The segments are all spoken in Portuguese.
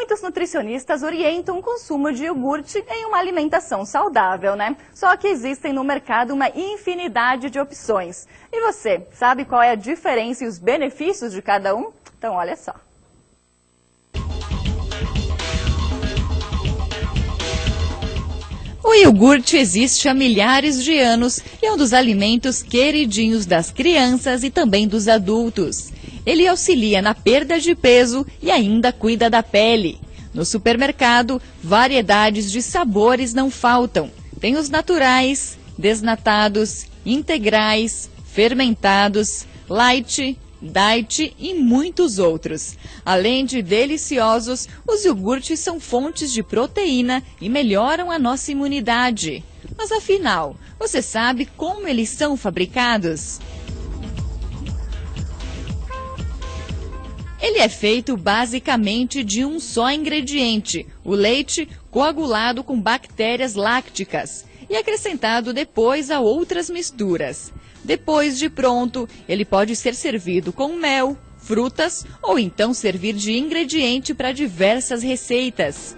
Muitos nutricionistas orientam o consumo de iogurte em uma alimentação saudável, né? Só que existem no mercado uma infinidade de opções. E você, sabe qual é a diferença e os benefícios de cada um? Então olha só. O iogurte existe há milhares de anos e é um dos alimentos queridinhos das crianças e também dos adultos. Ele auxilia na perda de peso e ainda cuida da pele. No supermercado, variedades de sabores não faltam. Tem os naturais, desnatados, integrais, fermentados, light, diet e muitos outros. Além de deliciosos, os iogurtes são fontes de proteína e melhoram a nossa imunidade. Mas afinal, você sabe como eles são fabricados? Ele é feito basicamente de um só ingrediente, o leite coagulado com bactérias lácticas e acrescentado depois a outras misturas. Depois de pronto, ele pode ser servido com mel, frutas ou então servir de ingrediente para diversas receitas.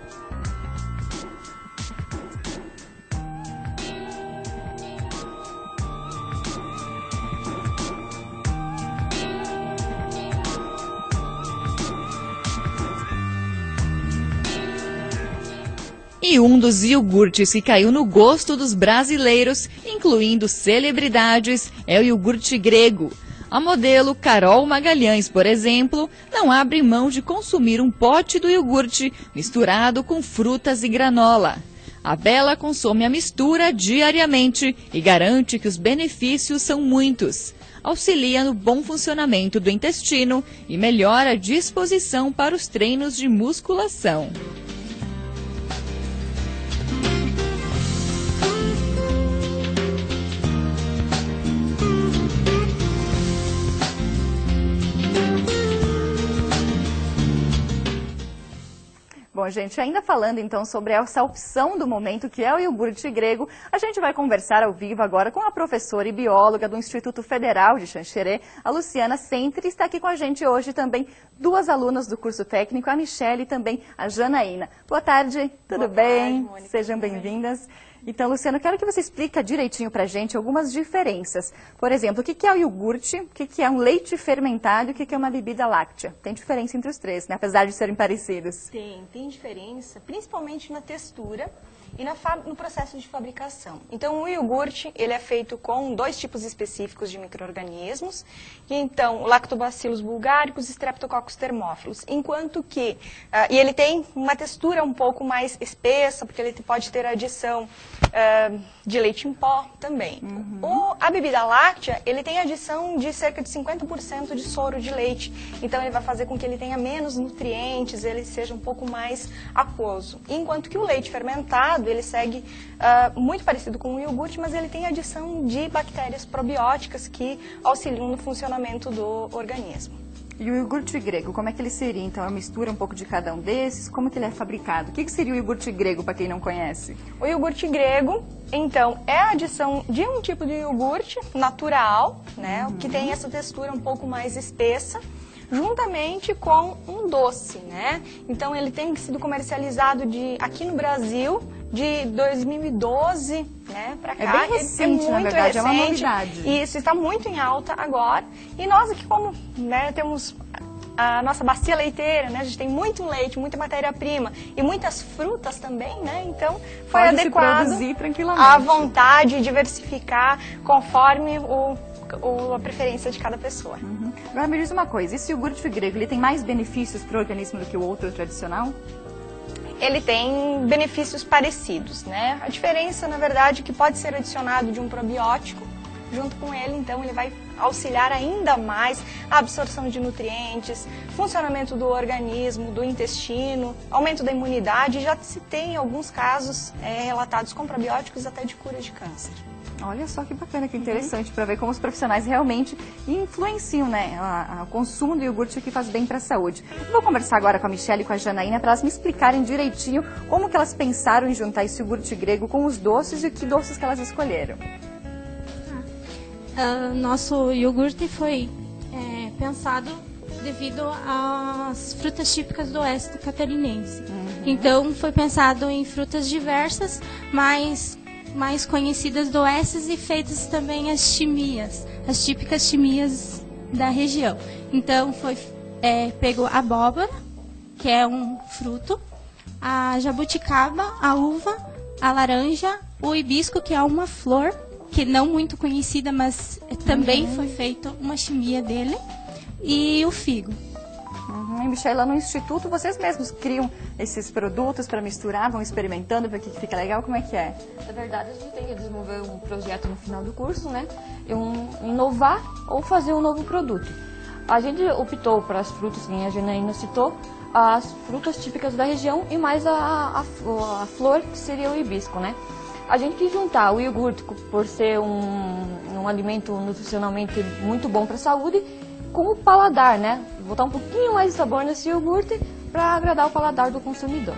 E um dos iogurtes que caiu no gosto dos brasileiros, incluindo celebridades, é o iogurte grego. A modelo Carol Magalhães, por exemplo, não abre mão de consumir um pote do iogurte misturado com frutas e granola. A Bela consome a mistura diariamente e garante que os benefícios são muitos. Auxilia no bom funcionamento do intestino e melhora a disposição para os treinos de musculação. Bom, gente, ainda falando então sobre essa opção do momento, que é o iogurte grego, a gente vai conversar ao vivo agora com a professora e bióloga do Instituto Federal de Xanxerê, a Luciana Sentry. Está aqui com a gente hoje também duas alunas do curso técnico, a Michelle e também a Janaína. Boa tarde, tudo bem? Mônica. Sejam bem-vindas. Então, Luciana, eu quero que você explique direitinho pra gente algumas diferenças. Por exemplo, o que é o iogurte, o que é um leite fermentado e o que é uma bebida láctea? Tem diferença entre os três, né? Apesar de serem parecidos. Tem diferença, principalmente na textura e no processo de fabricação. Então, o iogurte, ele é feito com dois tipos específicos de micro-organismos, e então, Lactobacillus bulgaricus e Streptococcus thermophilus, enquanto que, e ele tem uma textura um pouco mais espessa, porque ele pode ter adição de leite em pó também. A bebida láctea, ele tem adição de cerca de 50% de soro de leite, então ele vai fazer com que ele tenha menos nutrientes, ele seja um pouco mais aquoso. Enquanto que o leite fermentado, ele segue muito parecido com o iogurte, mas ele tem adição de bactérias probióticas que auxiliam no funcionamento do organismo. E o iogurte grego, como é que ele seria? Então, é mistura um pouco de cada um desses? Como que ele é fabricado? O que seria o iogurte grego, para quem não conhece? O iogurte grego, então, é a adição de um tipo de iogurte natural, né, que tem essa textura um pouco mais espessa, juntamente com um doce, né? Então, ele tem sido comercializado aqui no Brasil de 2012, né, para cá. É bem recente, na verdade, é uma novidade. Isso, está muito em alta agora. E nós aqui, como, né, temos a nossa bacia leiteira, né, a gente tem muito leite, muita matéria-prima e muitas frutas também, né? Então, foi Pode adequado se produzir tranquilamente. à vontade, diversificar conforme a preferência de cada pessoa. Agora me diz uma coisa, esse iogurte grego, ele tem mais benefícios para o organismo do que o outro tradicional? Ele tem benefícios parecidos, né? A diferença, na verdade, é que pode ser adicionado de um probiótico junto com ele, então ele vai auxiliar ainda mais a absorção de nutrientes, funcionamento do organismo, do intestino, aumento da imunidade. Já se tem alguns casos relatados com probióticos até de cura de câncer. Olha só que bacana, que interessante, para ver como os profissionais realmente influenciam, né, o consumo do iogurte que faz bem para a saúde. Vou conversar agora com a Michelle e com a Janaína para elas me explicarem direitinho como que elas pensaram em juntar esse iogurte grego com os doces e que doces que elas escolheram. Nosso iogurte foi pensado devido às frutas típicas do oeste catarinense. Então foi pensado em frutas diversas, mais conhecidas do oeste e feitas também as chimias, as típicas chimias da região. Então foi pego a abóbora, que é um fruto, a jabuticaba, a uva, a laranja, o hibisco, que é uma flor, que não muito conhecida, mas também foi feita uma chimia dele, e o figo. E, Michele, lá no Instituto, vocês mesmos criam esses produtos para misturar, vão experimentando para que fica legal? Como é que é? Na verdade, a gente tem que desenvolver um projeto no final do curso, né? Inovar ou fazer um novo produto. A gente optou para as frutas, que a Janaína citou, as frutas típicas da região e mais a flor, que seria o hibisco, né? A gente quis juntar o iogurte, por ser um alimento nutricionalmente muito bom para a saúde, com o paladar, né? Botar um pouquinho mais de sabor nesse iogurte para agradar o paladar do consumidor.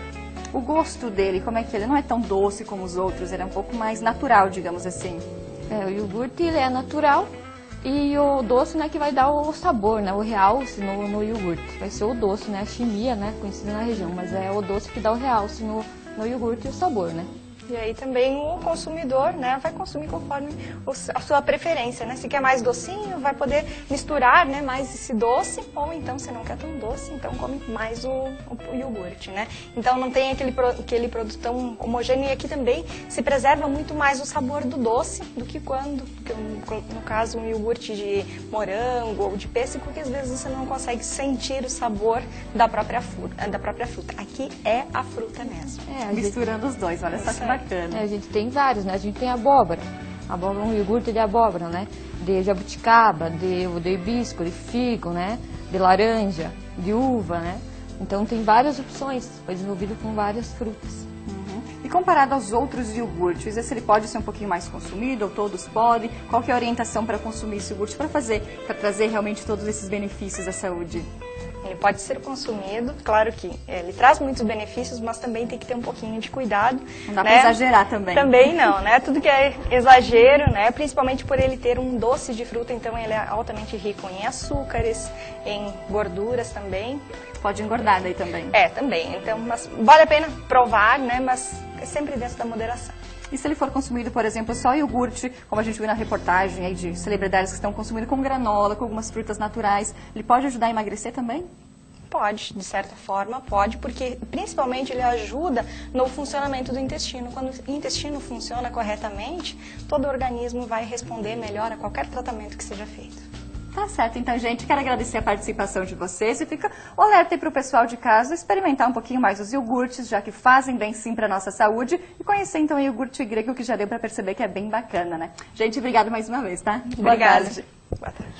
O gosto dele, como é que ele não é tão doce como os outros, ele é um pouco mais natural, digamos assim. O iogurte ele é natural e o doce, né, que vai dar o sabor, né, o realce no iogurte. Vai ser o doce, né, a chimia, né, conhecida na região, mas é o doce que dá o realce no iogurte e o sabor, né. E aí também o consumidor, né, vai consumir conforme a sua preferência, né? Se quer mais docinho, vai poder misturar, né, mais esse doce, ou então se não quer tão doce, então come mais o iogurte, né? Então não tem aquele produto tão homogêneo, e aqui também se preserva muito mais o sabor do doce do que no caso, um iogurte de morango ou de pêssego, que às vezes você não consegue sentir o sabor da própria fruta. Aqui é a fruta mesmo. Misturando os dois, olha só que bacana. A gente tem vários, né? A gente tem abóbora, um iogurte de abóbora, né? De jabuticaba, de hibisco, de figo, né? De laranja, de uva, né? Então tem várias opções, foi desenvolvido com várias frutas. E comparado aos outros iogurtes, esse ele pode ser um pouquinho mais consumido, ou todos podem? Qual que é a orientação para consumir esse iogurte para trazer realmente todos esses benefícios à saúde? Ele pode ser consumido, claro que ele traz muitos benefícios, mas também tem que ter um pouquinho de cuidado. Não dá para exagerar também. Também não, né? Tudo que é exagero, né? Principalmente por ele ter um doce de fruta, então ele é altamente rico em açúcares, em gorduras também. Pode engordar daí também. Também. Então, mas vale a pena provar, né? Mas é sempre dentro da moderação. E se ele for consumido, por exemplo, só iogurte, como a gente viu na reportagem aí de celebridades que estão consumindo com granola, com algumas frutas naturais, ele pode ajudar a emagrecer também? Pode, de certa forma pode, porque principalmente ele ajuda no funcionamento do intestino. Quando o intestino funciona corretamente, todo o organismo vai responder melhor a qualquer tratamento que seja feito. Tá certo, então, gente, quero agradecer a participação de vocês e fica o alerta aí para o pessoal de casa experimentar um pouquinho mais os iogurtes, já que fazem bem sim para a nossa saúde, e conhecer então o iogurte grego, que já deu para perceber que é bem bacana, né? Gente, obrigado mais uma vez, tá? Obrigada. Boa tarde.